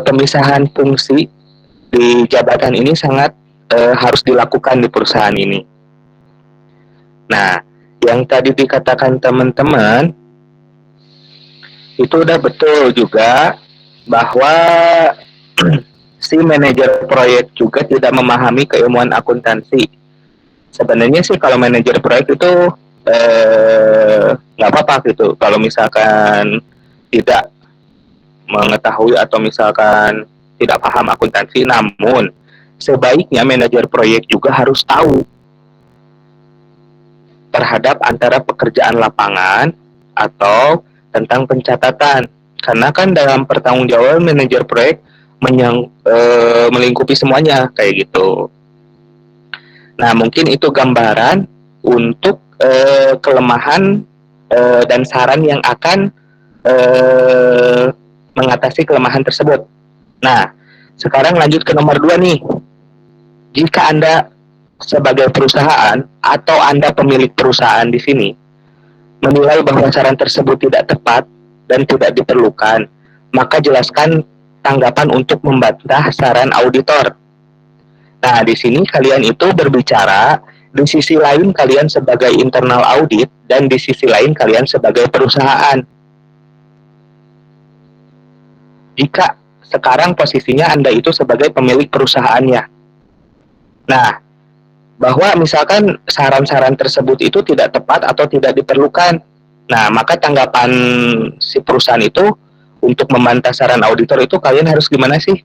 pemisahan fungsi di jabatan ini sangat harus dilakukan di perusahaan ini. Nah, yang tadi dikatakan teman-teman itu udah betul juga bahwa si manajer proyek juga tidak memahami keilmuan akuntansi. Sebenarnya sih kalau manajer proyek itu nggak apa-apa gitu. Kalau misalkan tidak mengetahui atau misalkan tidak paham akuntansi, namun sebaiknya manajer proyek juga harus tahu terhadap antara pekerjaan lapangan atau tentang pencatatan. Karena kan dalam pertanggungjawaban manajer proyek melingkupi semuanya kayak gitu. Nah, mungkin itu gambaran untuk kelemahan dan saran yang akan mengatasi kelemahan tersebut. Nah, sekarang lanjut ke nomor 2 nih. Jika Anda sebagai perusahaan atau Anda pemilik perusahaan di sini menilai bahwa saran tersebut tidak tepat dan tidak diperlukan, maka jelaskan tanggapan untuk membantah saran auditor. Nah, di sini kalian itu berbicara di sisi lain kalian sebagai internal audit dan di sisi lain kalian sebagai perusahaan. Jika sekarang posisinya Anda itu sebagai pemilik perusahaannya. Nah, bahwa misalkan saran-saran tersebut itu tidak tepat atau tidak diperlukan. Nah, maka tanggapan si perusahaan itu untuk membantah saran auditor itu kalian harus gimana sih?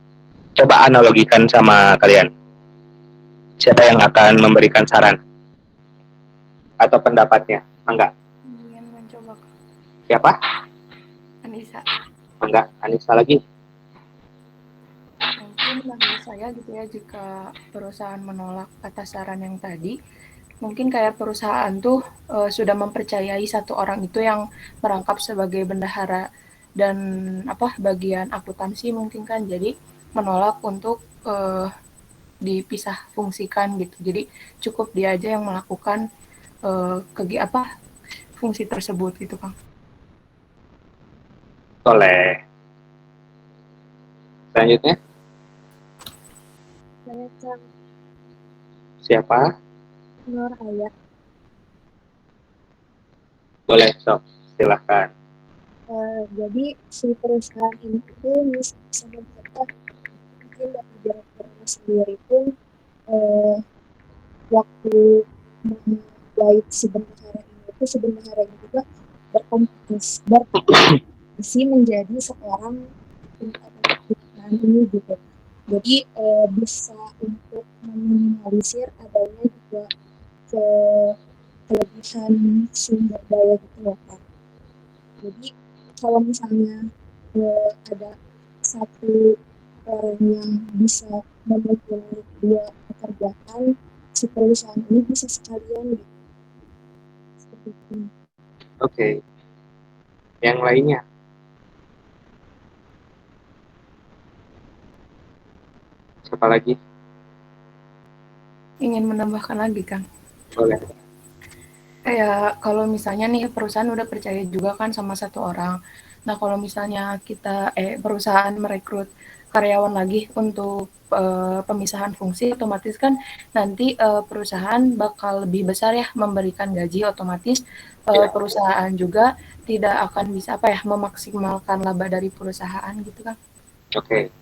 Coba analogikan sama kalian. Siapa yang akan memberikan saran atau pendapatnya? Enggak. Ingin mencoba. Siapa? Anissa. Enggak, Anissa lagi. Mungkin bagi saya gitu ya, jika perusahaan menolak atas saran yang tadi, mungkin kayak perusahaan tuh sudah mempercayai satu orang itu yang merangkap sebagai bendahara dan bagian akuntansi mungkin kan, jadi menolak untuk dipisah fungsikan gitu. Jadi cukup dia aja yang melakukan fungsi tersebut gitu Kang. Boleh. Selanjutnya. Siapa? Nur Ayat. Boleh, sok. Silahkan. Jadi si perusahaan ini itu bisa membuat mungkin dari direkturnya sendiri pun waktu membuat sebenarnya ini juga berkompetisi menjadi seorang perusahaan ini gitu. Jadi bisa untuk meminimalisir adanya juga kelebihan sumber daya gitu loh Kak. Jadi kalau misalnya ada satu orang yang bisa mempunyai dua pekerjaan, si perusahaan ini bisa sekalian gitu. Seperti itu. Oke. Yang lainnya? Siapa lagi? Ingin menambahkan lagi Kang? Boleh. Ya, kalau misalnya nih perusahaan udah percaya juga kan sama satu orang. Nah, kalau misalnya perusahaan merekrut karyawan lagi untuk pemisahan fungsi, otomatis kan nanti perusahaan bakal lebih besar ya memberikan gaji, otomatis perusahaan juga tidak akan bisa memaksimalkan laba dari perusahaan gitu kan. Oke.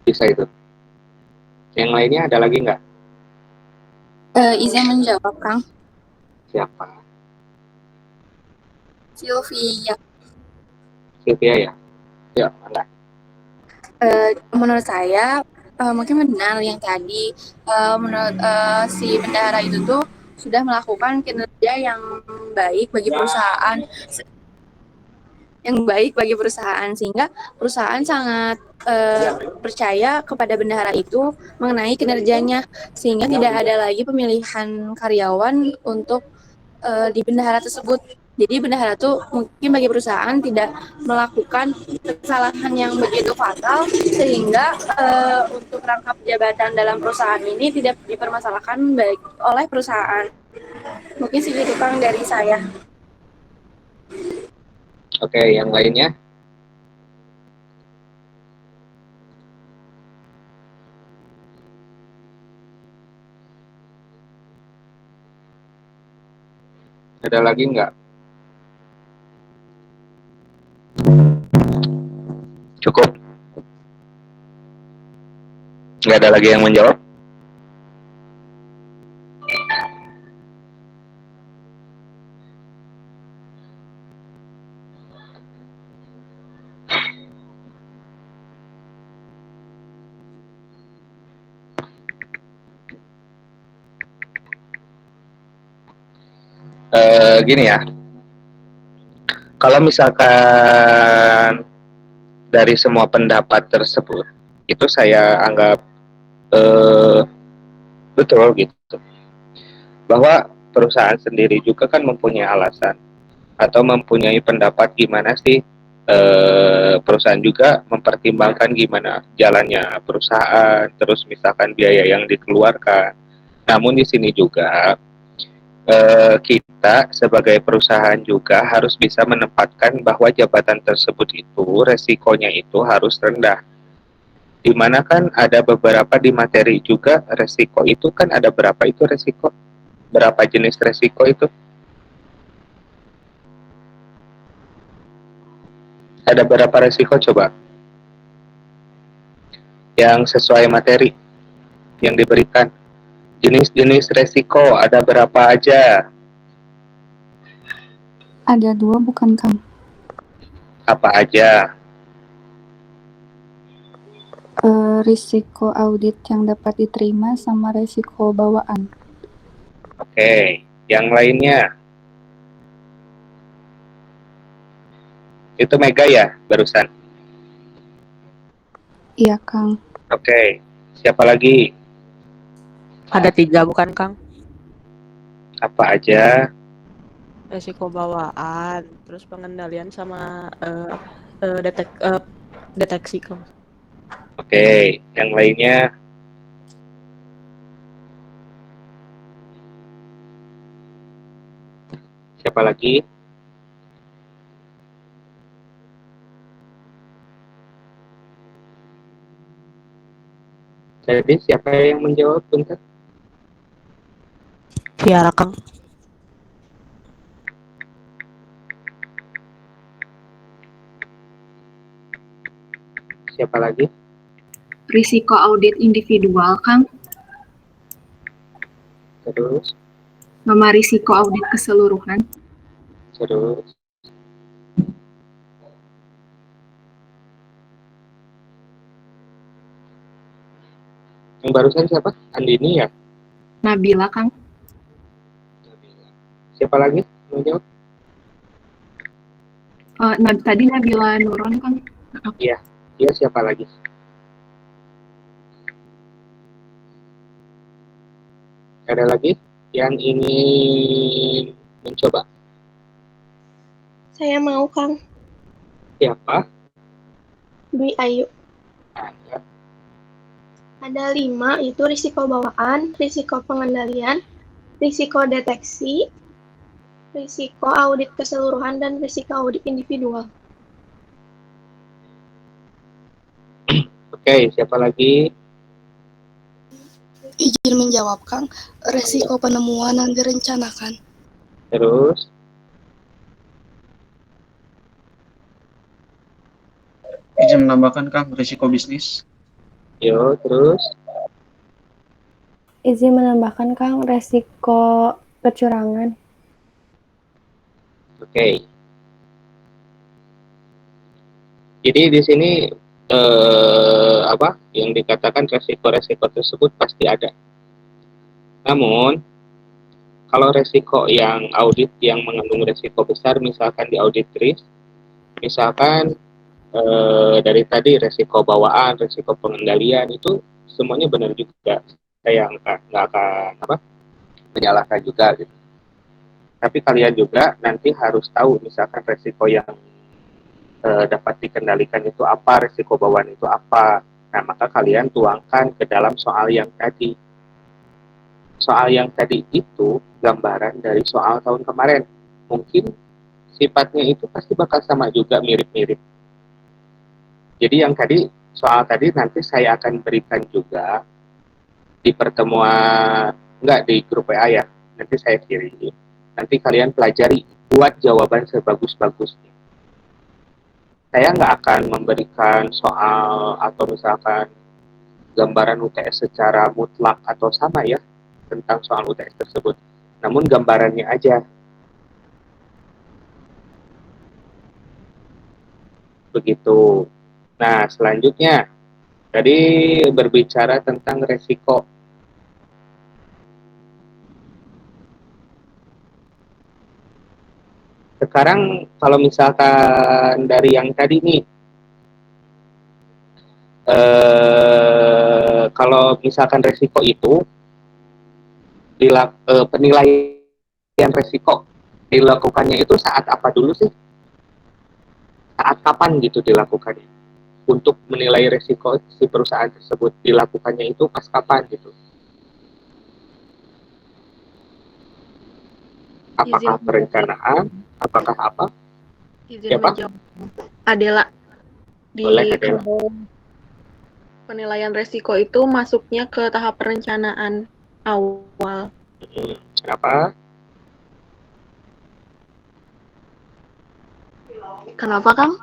Bisa itu. Yang lainnya ada lagi nggak? Izin menjawab, Kang. Siapa? Sylvia. Sylvia ya? Ya, mana? Menurut saya mungkin benar yang tadi menurut si bendahara itu tuh sudah melakukan kinerja yang baik bagi perusahaan sehingga perusahaan sangat percaya kepada bendahara itu mengenai kinerjanya sehingga tidak ada lagi pemilihan karyawan untuk di bendahara tersebut. Jadi bendahara tuh mungkin bagi perusahaan tidak melakukan kesalahan yang begitu fatal sehingga untuk rangkap jabatan dalam perusahaan ini tidak dipermasalahkan baik oleh perusahaan. Mungkin segitu Kang dari saya. Oke, yang lainnya? Ada lagi nggak? Cukup? Nggak ada lagi yang menjawab? Gini ya, kalau misalkan dari semua pendapat tersebut, itu saya anggap eh, betul gitu, bahwa perusahaan sendiri juga kan mempunyai alasan atau mempunyai pendapat gimana sih perusahaan juga mempertimbangkan gimana jalannya perusahaan, terus misalkan biaya yang dikeluarkan. Namun di sini juga kita sebagai perusahaan juga harus bisa menempatkan bahwa jabatan tersebut itu resikonya itu harus rendah. Dimana kan ada beberapa di materi juga resiko itu kan ada berapa itu resiko, berapa jenis resiko itu, ada berapa resiko coba yang sesuai materi yang diberikan. Jenis-jenis resiko ada berapa aja? Ada 2 bukan Kang? Apa aja? Risiko audit yang dapat diterima sama risiko bawaan. Oke, yang lainnya? Itu Mega ya barusan? Iya Kang. Oke, siapa lagi? Ada 3 bukan Kang? Apa aja? Resiko bawaan, terus pengendalian sama deteksi Kang. Oke, yang lainnya? Siapa lagi? Jadi siapa yang menjawab bentar? Tiara Kang. Siapa lagi? Risiko audit individual, Kang, Terus, sama risiko audit keseluruhan. terus. Yang barusan siapa? Andini ya? Nabila, Kang. Siapa lagi menjawab? Tadi Nabila Nuron, Kang. Iya, siapa lagi? Ada lagi yang ingin mencoba? Saya mau, Kang. Siapa? Dwi Ayu. Ada. Ada 5, itu risiko bawaan, risiko pengendalian, risiko deteksi, risiko audit keseluruhan, dan risiko audit individual. Oke, siapa lagi? Izin menjawab, Kang. Resiko penemuan yang direncanakan. Terus, Izin menambahkan Kang, risiko bisnis. terus. Izin menambahkan Kang, resiko kecurangan. Oke. Jadi di sini apa yang dikatakan resiko-resiko tersebut pasti ada. Namun kalau resiko yang audit yang mengandung resiko besar, misalkan di audit risk, misalkan dari tadi resiko bawaan, resiko pengendalian itu semuanya benar juga. Saya nggak akan menyalahkan juga gitu. Tapi kalian juga nanti harus tahu misalkan resiko yang dapat dikendalikan itu apa, resiko bawaan itu apa. Nah, maka kalian tuangkan ke dalam soal yang tadi. Soal yang tadi itu gambaran dari soal tahun kemarin. Mungkin sifatnya itu pasti bakal sama juga, mirip-mirip. Jadi yang tadi, soal tadi nanti saya akan berikan juga di pertemuan, enggak di grup WA ya, nanti saya kirim. Nanti kalian pelajari, buat jawaban sebagus-bagusnya. Saya nggak akan memberikan soal atau misalkan gambaran UTS secara mutlak atau sama ya tentang soal UTS tersebut. Namun gambarannya aja. Begitu. Nah, selanjutnya tadi berbicara tentang resiko. Sekarang kalau misalkan dari yang tadi nih, kalau misalkan resiko itu penilaian resiko dilakukannya itu saat apa dulu sih? Saat kapan gitu dilakukannya? Untuk menilai resiko si perusahaan tersebut dilakukannya itu pas kapan gitu? Apakah perencanaan? Apakah apa? Izin menjawab. Adela, di penilaian resiko itu masuknya ke tahap perencanaan awal. Kenapa? Kenapa, Kang?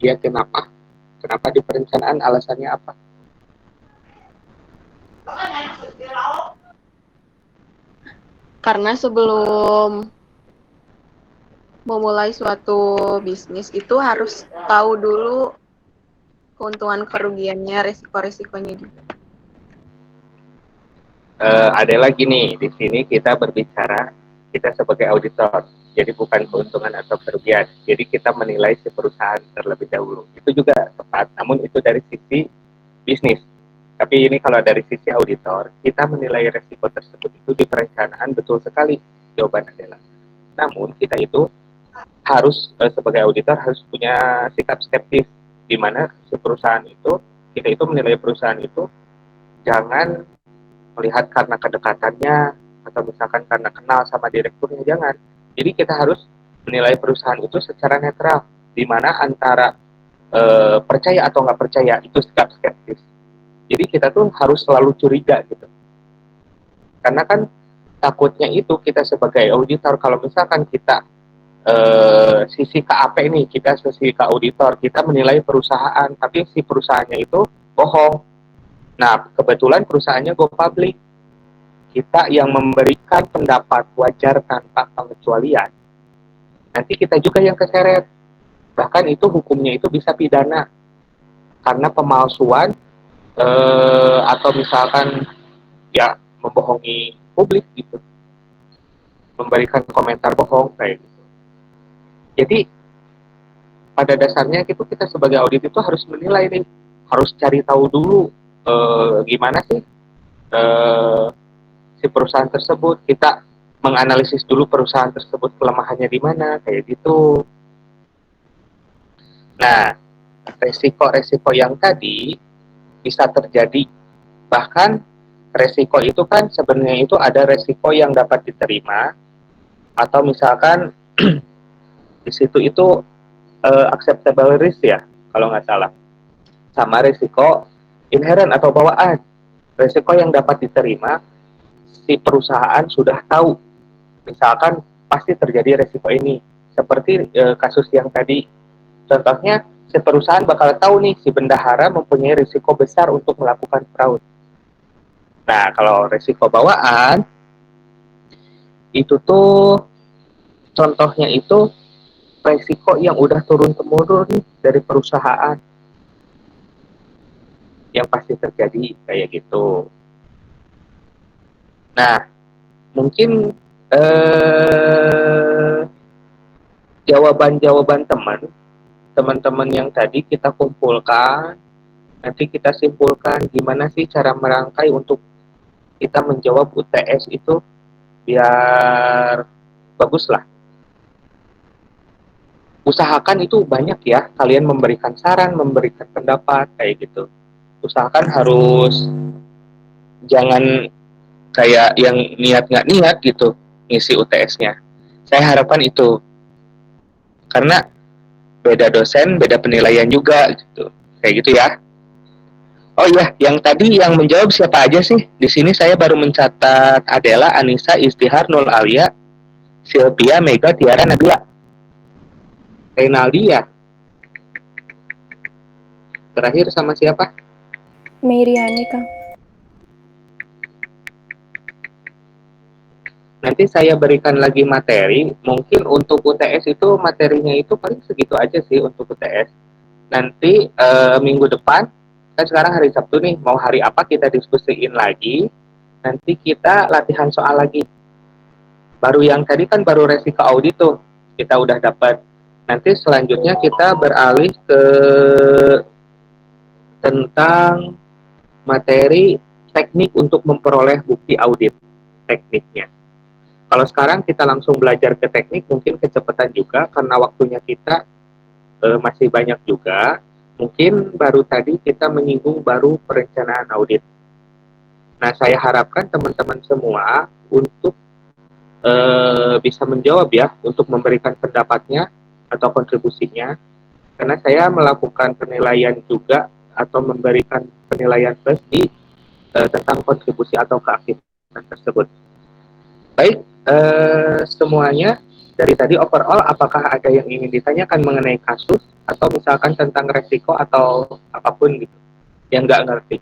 Ya, kenapa? Kenapa di perencanaan? Alasannya apa? Karena sebelum memulai suatu bisnis itu harus tahu dulu keuntungan kerugiannya, resiko-resikonya juga. Ada lagi nih, di sini kita berbicara, kita sebagai auditor, jadi bukan keuntungan atau kerugian, jadi kita menilai si perusahaan terlebih dahulu. Itu juga tepat, namun itu dari sisi bisnis. Tapi ini kalau dari sisi auditor, kita menilai resiko tersebut itu di perencanaan betul sekali, jawaban adalah. Namun kita itu harus, sebagai auditor harus punya sikap skeptis, di mana si perusahaan itu, kita itu menilai perusahaan itu, jangan melihat karena kedekatannya atau misalkan karena kenal sama direkturnya, jangan. Jadi kita harus menilai perusahaan itu secara netral, di mana antara percaya atau nggak percaya itu sikap skeptis. Jadi kita tuh harus selalu curiga gitu, karena kan takutnya itu kita sebagai auditor kalau misalkan kita sisi KAP nih, kita sisi auditor, kita menilai perusahaan tapi si perusahaannya itu bohong. Nah, kebetulan perusahaannya go public. Kita yang memberikan pendapat wajar tanpa pengecualian. Nanti kita juga yang keseret. Bahkan itu hukumnya itu bisa pidana. Karena pemalsuan atau misalkan ya membohongi publik gitu. Memberikan komentar bohong kayak gitu. Jadi pada dasarnya itu kita sebagai audit itu harus menilai nih. Harus cari tahu dulu gimana sih si perusahaan tersebut, kita menganalisis dulu perusahaan tersebut kelemahannya di mana, kayak gitu. Nah, resiko-resiko yang tadi bisa terjadi. Bahkan resiko itu kan sebenarnya itu ada resiko yang dapat diterima, atau misalkan di situ itu acceptable risk ya, kalau nggak salah. Sama resiko inherent atau bawaan. Resiko yang dapat diterima, si perusahaan sudah tahu, misalkan pasti terjadi resiko ini. Seperti kasus yang tadi, contohnya si perusahaan bakal tahu nih, si bendahara mempunyai risiko besar untuk melakukan fraud. Nah, kalau risiko bawaan, itu tuh contohnya itu risiko yang udah turun-temurun dari perusahaan, yang pasti terjadi kayak gitu. Nah, mungkin jawaban-jawaban teman-teman yang tadi kita kumpulkan, nanti kita simpulkan gimana sih cara merangkai untuk kita menjawab UTS itu biar bagus lah. Usahakan itu banyak ya, kalian memberikan saran, memberikan pendapat kayak gitu. Usahakan harus jangan kayak yang niat nggak niat gitu ngisi UTS-nya. Saya harapkan itu, karena beda dosen, beda penilaian juga gitu, kayak gitu ya. Oh iya, yang tadi yang menjawab siapa aja sih? Di sini saya baru mencatat Adela, Anissa, Istihar, Nul Alia, Sylvia, Mega, Tiara, Nabila. Renaldi ya. Terakhir sama siapa? Meriani, Kang. Nanti saya berikan lagi materi. Mungkin untuk UTS itu materinya itu paling segitu aja sih untuk UTS. Nanti minggu depan, kan sekarang hari Sabtu nih, mau hari apa kita diskusiin lagi. Nanti kita latihan soal lagi. Baru yang tadi kan baru resiko audit tuh, kita udah dapat. Nanti selanjutnya kita beralih ke tentang materi teknik untuk memperoleh bukti audit, tekniknya. Kalau sekarang kita langsung belajar ke teknik, mungkin kecepatan juga, karena waktunya kita masih banyak juga. Mungkin baru tadi kita menyinggung baru perencanaan audit. Nah, saya harapkan teman-teman semua untuk bisa menjawab ya, untuk memberikan pendapatnya atau kontribusinya, karena saya melakukan penilaian juga atau memberikan penilaian plus di tentang kontribusi atau keaktifan tersebut. Baik, semuanya dari tadi overall, apakah ada yang ingin ditanyakan mengenai kasus atau misalkan tentang resiko atau apapun gitu yang nggak ngerti,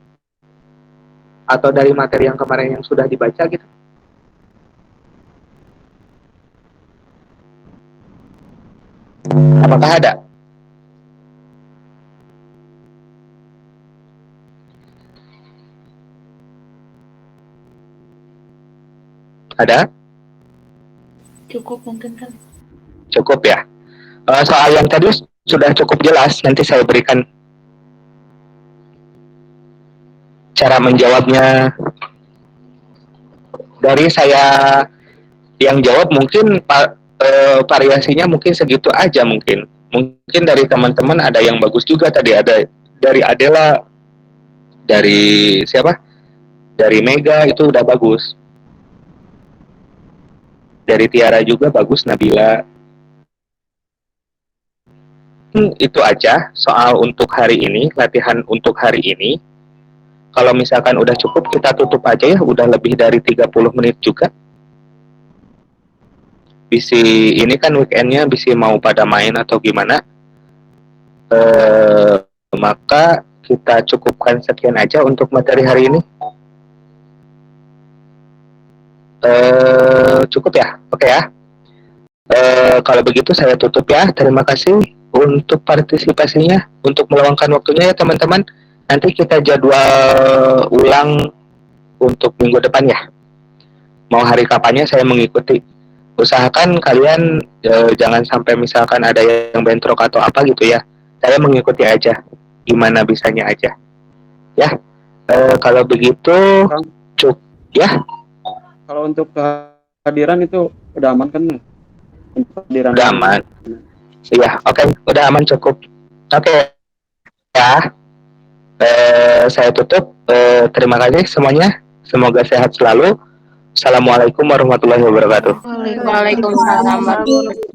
atau dari materi yang kemarin yang sudah dibaca gitu? Apakah ada? Ada? Cukup mungkin kan? Cukup ya. Soal yang tadi sudah cukup jelas. Nanti saya berikan cara menjawabnya. Dari saya yang jawab mungkin variasinya mungkin segitu aja mungkin. Mungkin dari teman-teman ada yang bagus juga tadi, ada dari Adela, dari siapa? Dari Mega itu udah bagus. Dari Tiara juga bagus, Nabila. Itu aja soal untuk hari ini, latihan untuk hari ini. Kalau misalkan udah cukup, kita tutup aja ya, udah lebih dari 30 menit juga. Bisi ini kan weekendnya bisi mau pada main atau gimana, maka kita cukupkan sekian aja untuk materi hari ini. Cukup ya? Oke ya. Kalau begitu saya tutup ya. Terima kasih untuk partisipasinya, untuk meluangkan waktunya ya teman-teman. Nanti kita jadwal ulang untuk minggu depan ya. Mau hari kapannya saya mengikuti. Usahakan kalian jangan sampai misalkan ada yang bentrok atau apa gitu ya. Saya mengikuti aja, gimana bisanya aja. Ya, kalau begitu cukup ya. Kalau untuk kehadiran itu udah aman kan? Untuk kehadiran udah aman. Iya, oke, udah aman cukup. Oke, ya. Saya tutup. Terima kasih semuanya. Semoga sehat selalu. Assalamualaikum warahmatullahi wabarakatuh. Waalaikumsalam warahmatullahi wabarakatuh.